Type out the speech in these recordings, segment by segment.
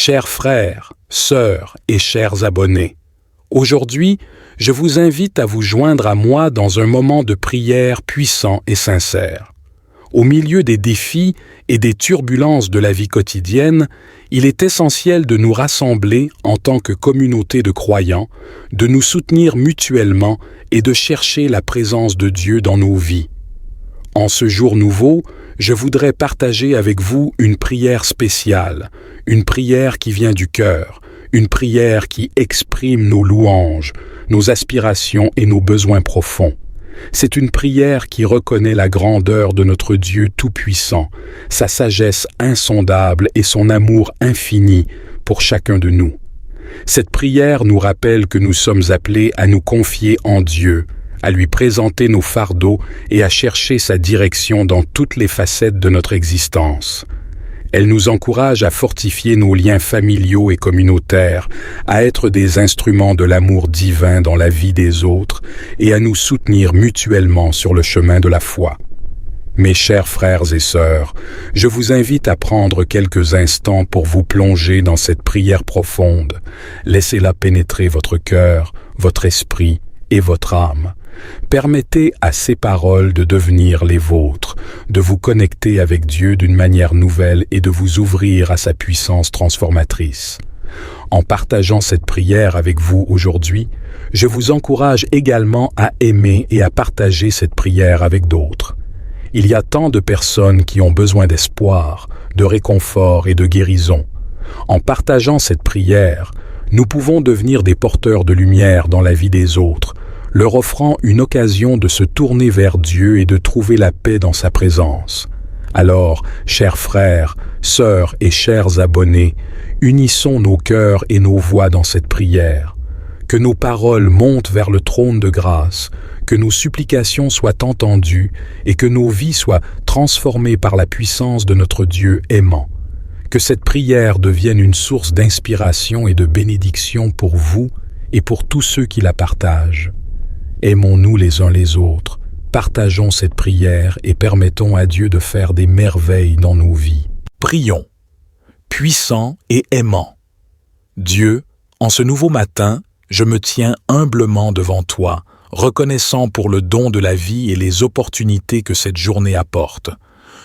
Chers frères, sœurs et chers abonnés, aujourd'hui, je vous invite à vous joindre à moi dans un moment de prière puissant et sincère. Au milieu des défis et des turbulences de la vie quotidienne, il est essentiel de nous rassembler en tant que communauté de croyants, de nous soutenir mutuellement et de chercher la présence de Dieu dans nos vies. En ce jour nouveau, je voudrais partager avec vous une prière spéciale, une prière qui vient du cœur, une prière qui exprime nos louanges, nos aspirations et nos besoins profonds. C'est une prière qui reconnaît la grandeur de notre Dieu Tout-Puissant, sa sagesse insondable et son amour infini pour chacun de nous. Cette prière nous rappelle que nous sommes appelés à nous confier en Dieu, à lui présenter nos fardeaux et à chercher sa direction dans toutes les facettes de notre existence. Elle nous encourage à fortifier nos liens familiaux et communautaires, à être des instruments de l'amour divin dans la vie des autres et à nous soutenir mutuellement sur le chemin de la foi. Mes chers frères et sœurs, je vous invite à prendre quelques instants pour vous plonger dans cette prière profonde. Laissez-la pénétrer votre cœur, votre esprit et votre âme. Permettez à ces paroles de devenir les vôtres, de vous connecter avec Dieu d'une manière nouvelle et de vous ouvrir à sa puissance transformatrice. En partageant cette prière avec vous aujourd'hui, je vous encourage également à aimer et à partager cette prière avec d'autres. Il y a tant de personnes qui ont besoin d'espoir, de réconfort et de guérison. En partageant cette prière, nous pouvons devenir des porteurs de lumière dans la vie des autres, leur offrant une occasion de se tourner vers Dieu et de trouver la paix dans sa présence. Alors, chers frères, sœurs et chers abonnés, unissons nos cœurs et nos voix dans cette prière. Que nos paroles montent vers le trône de grâce, que nos supplications soient entendues et que nos vies soient transformées par la puissance de notre Dieu aimant. Que cette prière devienne une source d'inspiration et de bénédiction pour vous et pour tous ceux qui la partagent. Aimons-nous les uns les autres, partageons cette prière et permettons à Dieu de faire des merveilles dans nos vies. Prions, puissant et aimant. Dieu, en ce nouveau matin, je me tiens humblement devant toi, reconnaissant pour le don de la vie et les opportunités que cette journée apporte.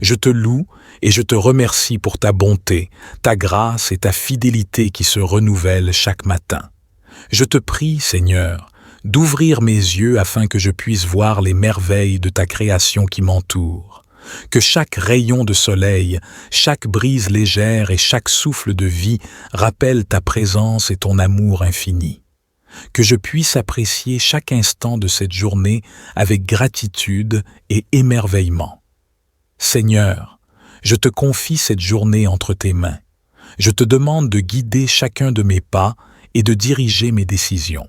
Je te loue et je te remercie pour ta bonté, ta grâce et ta fidélité qui se renouvellent chaque matin. Je te prie, Seigneur, d'ouvrir mes yeux afin que je puisse voir les merveilles de ta création qui m'entoure. Que chaque rayon de soleil, chaque brise légère et chaque souffle de vie rappellent ta présence et ton amour infini. Que je puisse apprécier chaque instant de cette journée avec gratitude et émerveillement. Seigneur, je te confie cette journée entre tes mains. Je te demande de guider chacun de mes pas et de diriger mes décisions.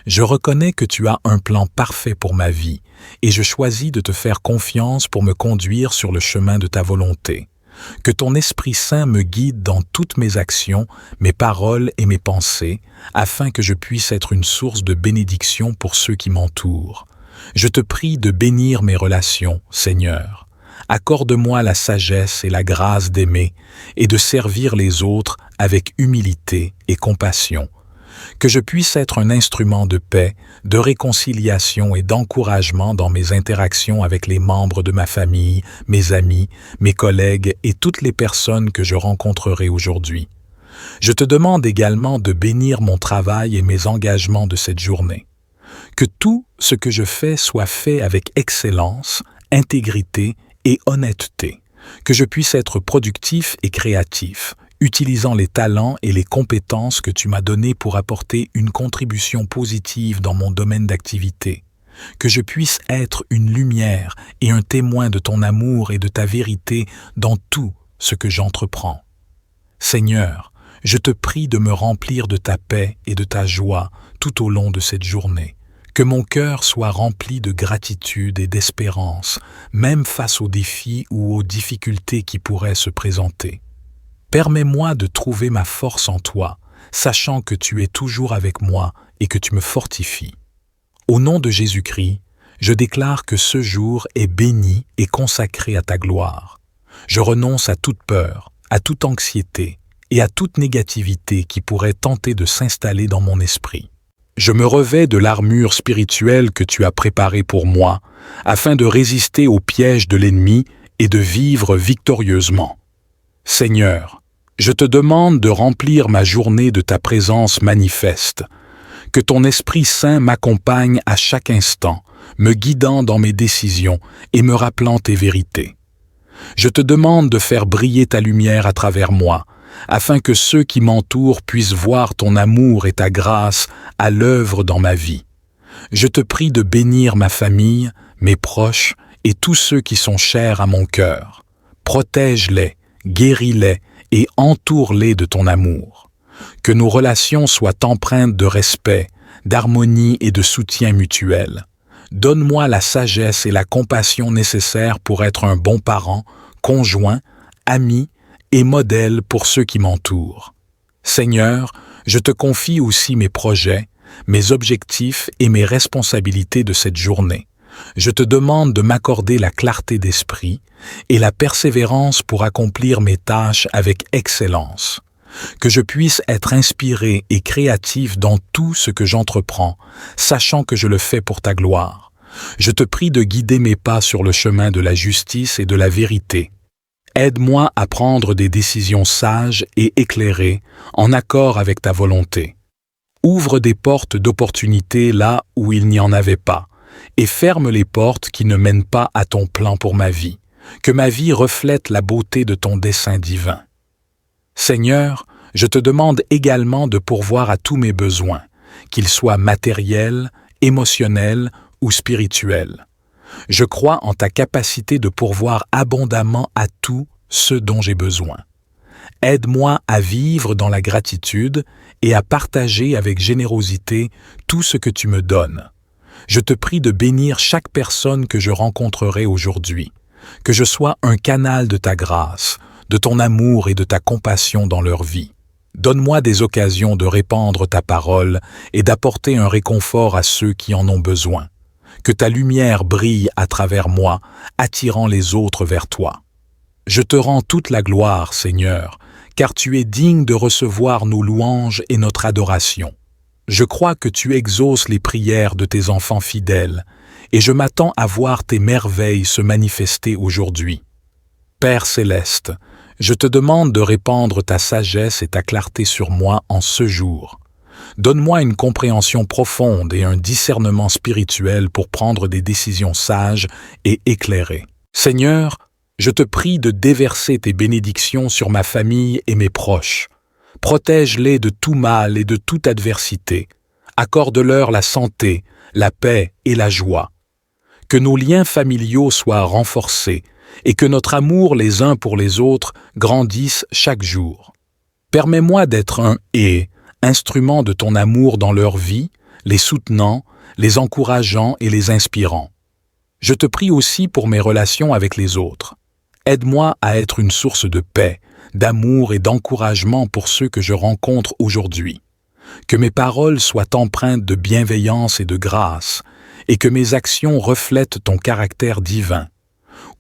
Je reconnais que tu as un plan parfait pour ma vie et je choisis de te faire confiance pour me conduire sur le chemin de ta volonté. Que ton Esprit Saint me guide dans toutes mes actions, mes paroles et mes pensées, afin que je puisse être une source de bénédiction pour ceux qui m'entourent. Je te prie de bénir mes relations, Seigneur. Accorde-moi la sagesse et la grâce d'aimer et de servir les autres avec humilité et compassion. Que je puisse être un instrument de paix, de réconciliation et d'encouragement dans mes interactions avec les membres de ma famille, mes amis, mes collègues et toutes les personnes que je rencontrerai aujourd'hui. Je te demande également de bénir mon travail et mes engagements de cette journée. Que tout ce que je fais soit fait avec excellence, intégrité et honnêteté. Que je puisse être productif et créatif, utilisant les talents et les compétences que tu m'as donnés pour apporter une contribution positive dans mon domaine d'activité. Que je puisse être une lumière et un témoin de ton amour et de ta vérité dans tout ce que j'entreprends. Seigneur, je te prie de me remplir de ta paix et de ta joie tout au long de cette journée. Que mon cœur soit rempli de gratitude et d'espérance, même face aux défis ou aux difficultés qui pourraient se présenter. Permets-moi de trouver ma force en toi, sachant que tu es toujours avec moi et que tu me fortifies. Au nom de Jésus-Christ, je déclare que ce jour est béni et consacré à ta gloire. Je renonce à toute peur, à toute anxiété et à toute négativité qui pourrait tenter de s'installer dans mon esprit. Je me revêts de l'armure spirituelle que tu as préparée pour moi, afin de résister aux pièges de l'ennemi et de vivre victorieusement. Seigneur, je te demande de remplir ma journée de ta présence manifeste, que ton Esprit Saint m'accompagne à chaque instant, me guidant dans mes décisions et me rappelant tes vérités. Je te demande de faire briller ta lumière à travers moi, afin que ceux qui m'entourent puissent voir ton amour et ta grâce à l'œuvre dans ma vie. Je te prie de bénir ma famille, mes proches et tous ceux qui sont chers à mon cœur. Protège-les, guéris-les et entoure-les de ton amour. Que nos relations soient empreintes de respect, d'harmonie et de soutien mutuel. Donne-moi la sagesse et la compassion nécessaires pour être un bon parent, conjoint, ami et modèle pour ceux qui m'entourent. Seigneur, je te confie aussi mes projets, mes objectifs et mes responsabilités de cette journée. Je te demande de m'accorder la clarté d'esprit et la persévérance pour accomplir mes tâches avec excellence. Que je puisse être inspiré et créatif dans tout ce que j'entreprends, sachant que je le fais pour ta gloire. Je te prie de guider mes pas sur le chemin de la justice et de la vérité. Aide-moi à prendre des décisions sages et éclairées, en accord avec ta volonté. Ouvre des portes d'opportunité là où il n'y en avait pas, et ferme les portes qui ne mènent pas à ton plan pour ma vie. Que ma vie reflète la beauté de ton dessein divin. Seigneur, je te demande également de pourvoir à tous mes besoins, qu'ils soient matériels, émotionnels ou spirituels. Je crois en ta capacité de pourvoir abondamment à tout ce dont j'ai besoin. Aide-moi à vivre dans la gratitude et à partager avec générosité tout ce que tu me donnes. Je te prie de bénir chaque personne que je rencontrerai aujourd'hui, que je sois un canal de ta grâce, de ton amour et de ta compassion dans leur vie. Donne-moi des occasions de répandre ta parole et d'apporter un réconfort à ceux qui en ont besoin. Que ta lumière brille à travers moi, attirant les autres vers toi. Je te rends toute la gloire, Seigneur, car tu es digne de recevoir nos louanges et notre adoration. Je crois que tu exauces les prières de tes enfants fidèles, et je m'attends à voir tes merveilles se manifester aujourd'hui. Père céleste, je te demande de répandre ta sagesse et ta clarté sur moi en ce jour. Donne-moi une compréhension profonde et un discernement spirituel pour prendre des décisions sages et éclairées. Seigneur, je te prie de déverser tes bénédictions sur ma famille et mes proches. Protège-les de tout mal et de toute adversité. Accorde-leur la santé, la paix et la joie. Que nos liens familiaux soient renforcés et que notre amour les uns pour les autres grandisse chaque jour. Permets-moi d'être un instrument de ton amour dans leur vie, les soutenant, les encourageant et les inspirant. Je te prie aussi pour mes relations avec les autres. Aide-moi à être une source de paix, d'amour et d'encouragement pour ceux que je rencontre aujourd'hui. Que mes paroles soient empreintes de bienveillance et de grâce, et que mes actions reflètent ton caractère divin.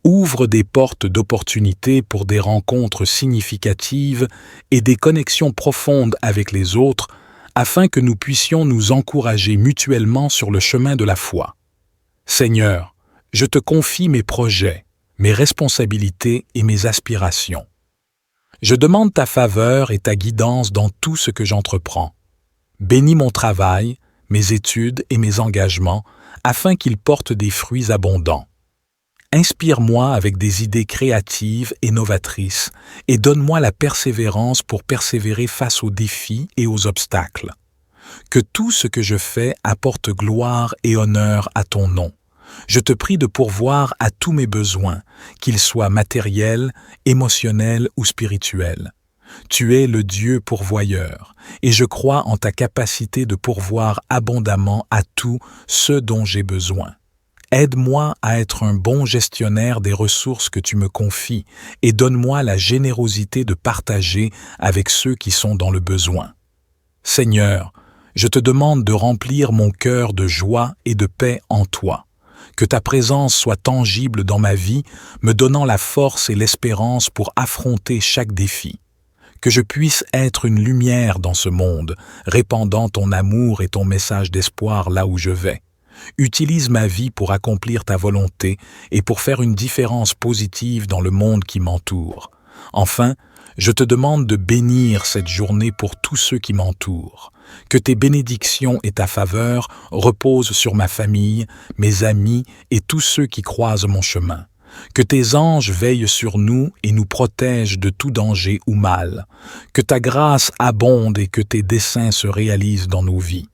Ouvre des portes d'opportunités pour des rencontres significatives et des connexions profondes avec les autres, afin que nous puissions nous encourager mutuellement sur le chemin de la foi. Seigneur, je te confie mes projets, mes responsabilités et mes aspirations. Je demande ta faveur et ta guidance dans tout ce que j'entreprends. Bénis mon travail, mes études et mes engagements, afin qu'ils portent des fruits abondants. Inspire-moi avec des idées créatives et novatrices et donne-moi la persévérance pour persévérer face aux défis et aux obstacles. Que tout ce que je fais apporte gloire et honneur à ton nom. Je te prie de pourvoir à tous mes besoins, qu'ils soient matériels, émotionnels ou spirituels. Tu es le Dieu pourvoyeur, et je crois en ta capacité de pourvoir abondamment à tout ce dont j'ai besoin. Aide-moi à être un bon gestionnaire des ressources que tu me confies et donne-moi la générosité de partager avec ceux qui sont dans le besoin. Seigneur, je te demande de remplir mon cœur de joie et de paix en toi. Que ta présence soit tangible dans ma vie, me donnant la force et l'espérance pour affronter chaque défi. que je puisse être une lumière dans ce monde, répandant ton amour et ton message d'espoir là où je vais. Utilise ma vie pour accomplir ta volonté et pour faire une différence positive dans le monde qui m'entoure. Enfin, je te demande de bénir cette journée pour tous ceux qui m'entourent. Que tes bénédictions et ta faveur reposent sur ma famille, mes amis et tous ceux qui croisent mon chemin. Que tes anges veillent sur nous et nous protègent de tout danger ou mal. Que ta grâce abonde et que tes desseins se réalisent dans nos vies.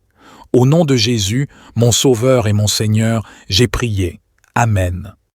Au nom de Jésus, mon Sauveur et mon Seigneur, j'ai prié. Amen.